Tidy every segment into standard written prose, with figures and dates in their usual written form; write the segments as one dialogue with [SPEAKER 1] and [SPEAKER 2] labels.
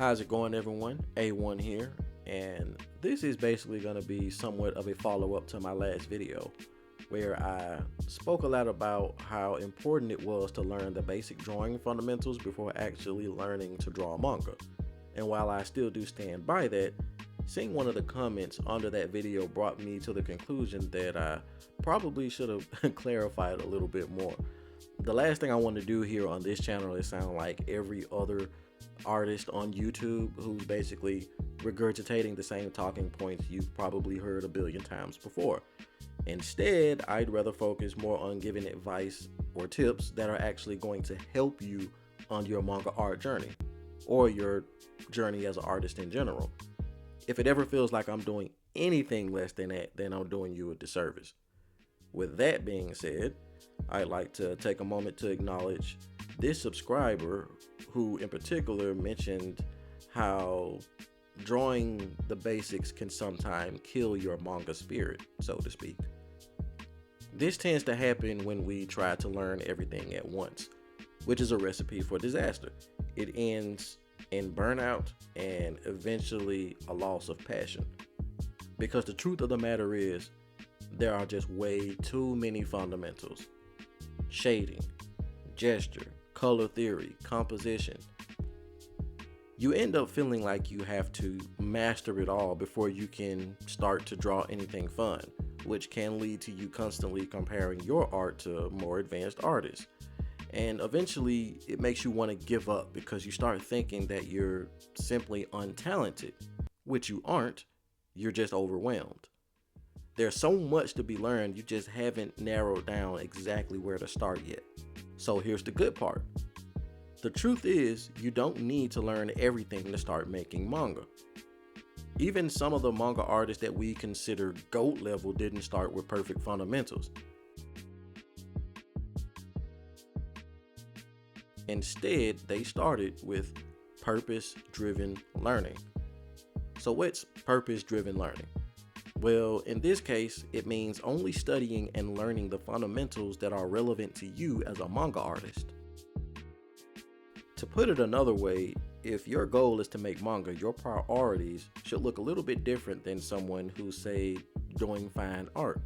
[SPEAKER 1] How's it going, everyone? A1 here, and this is basically going to be somewhat of a follow-up to my last video where I spoke a lot about how important it was to learn the basic drawing fundamentals before actually learning to draw manga. And while I still do stand by that, seeing one of the comments under that video brought me to the conclusion that I probably should have clarified a little bit more. The last thing I want to do here on this channel is sound like every other artist on YouTube who's basically regurgitating the same talking points you've probably heard a billion times before. Instead, I'd rather focus more on giving advice or tips that are actually going to help you on your manga art journey, or your journey as an artist in general. If it ever feels like I'm doing anything less than that, then I'm doing you a disservice. With that being said, I'd like to take a moment to acknowledge this subscriber who in particular mentioned how drawing the basics can sometimes kill your manga spirit, so to speak. This tends to happen when we try to learn everything at once, which is a recipe for disaster. It ends in burnout and eventually a loss of passion. Because the truth of the matter is, there are just way too many fundamentals. Shading, gesture, color theory, composition. You end up feeling like you have to master it all before you can start to draw anything fun, which can lead to you constantly comparing your art to more advanced artists. And eventually it makes you want to give up because you start thinking that you're simply untalented, which you aren't, you're just overwhelmed. There's so much to be learned, you just haven't narrowed down exactly where to start yet. So here's the good part. The truth is, you don't need to learn everything to start making manga. Even some of the manga artists that we consider GOAT level didn't start with perfect fundamentals. Instead, they started with purpose-driven learning. So what's purpose-driven learning? Well, in this case, it means only studying and learning the fundamentals that are relevant to you as a manga artist. To put it another way, if your goal is to make manga, your priorities should look a little bit different than someone who's, say, doing fine art.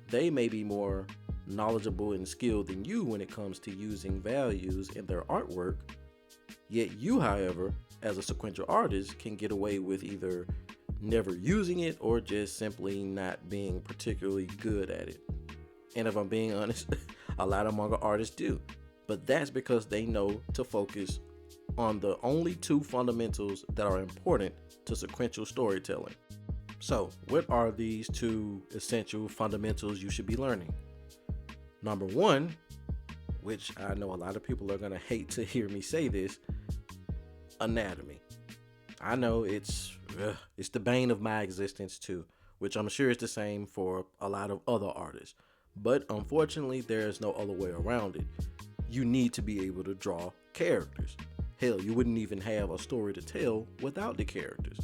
[SPEAKER 1] They may be more knowledgeable and skilled than you when it comes to using values in their artwork, yet you, however, as a sequential artist, can get away with either never using it or just simply not being particularly good at it. And if I'm being honest, a lot of manga artists do, but that's because they know to focus on the only two fundamentals that are important to sequential storytelling. So, what are these two essential fundamentals you should be learning? Number one, which I know a lot of people are going to hate to hear me say this, anatomy. I know it's the bane of my existence too, which I'm sure is the same for a lot of other artists. But unfortunately, there's no other way around it. You need to be able to draw characters. Hell, you wouldn't even have a story to tell without the characters.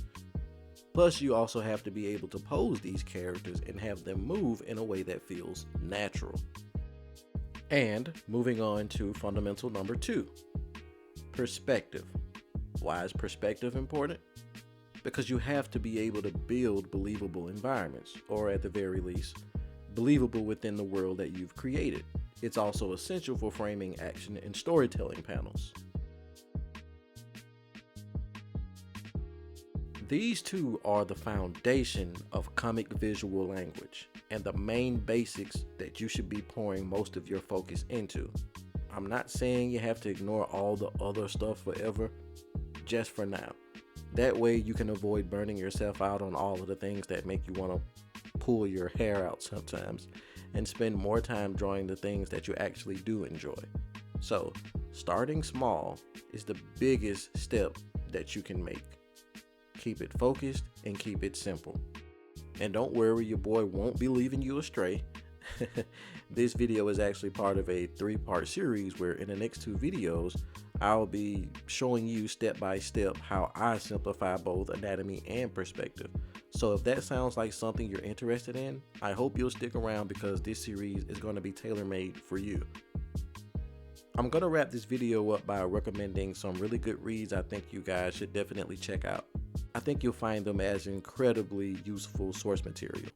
[SPEAKER 1] Plus, you also have to be able to pose these characters and have them move in a way that feels natural. And moving on to fundamental number two, perspective. Why is perspective important? Because you have to be able to build believable environments, or at the very least, believable within the world that you've created. It's also essential for framing action and storytelling panels. These two are the foundation of comic visual language and the main basics that you should be pouring most of your focus into. I'm not saying you have to ignore all the other stuff forever, just for now. That way you can avoid burning yourself out on all of the things that make you want to pull your hair out sometimes and spend more time drawing the things that you actually do enjoy. So, starting small is the biggest step that you can make. Keep it focused and keep it simple. And don't worry, your boy won't be leaving you astray. This video is actually part of a 3-part series where in the next 2 videos, I'll be showing you step by step how I simplify both anatomy and perspective. So if that sounds like something you're interested in, I hope you'll stick around because this series is going to be tailor-made for you. I'm going to wrap this video up by recommending some really good reads I think you guys should definitely check out. I think you'll find them as incredibly useful source material.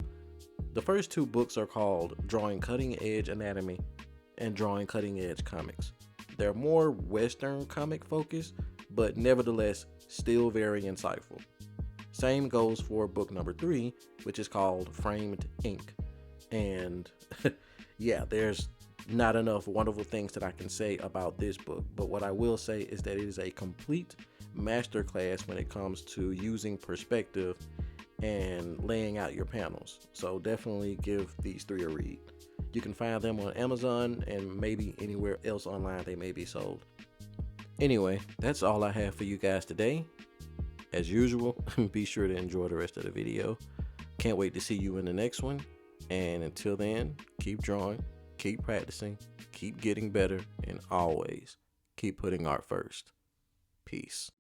[SPEAKER 1] The first two books are called Drawing Cutting Edge Anatomy and Drawing Cutting Edge Comics. They're more Western comic focused, but nevertheless still very insightful. Same goes for book number 3, which is called Framed Ink. And yeah, there's not enough wonderful things that I can say about this book, but what I will say is that it is a complete masterclass when it comes to using perspective and laying out your panels. So definitely give these 3 a read. You can find them on Amazon and maybe anywhere else online they may be sold. Anyway, that's all I have for you guys today. As usual, be sure to enjoy the rest of the video. Can't wait to see you in the next one. And until then, keep drawing, keep practicing, keep getting better, and always keep putting art first. Peace.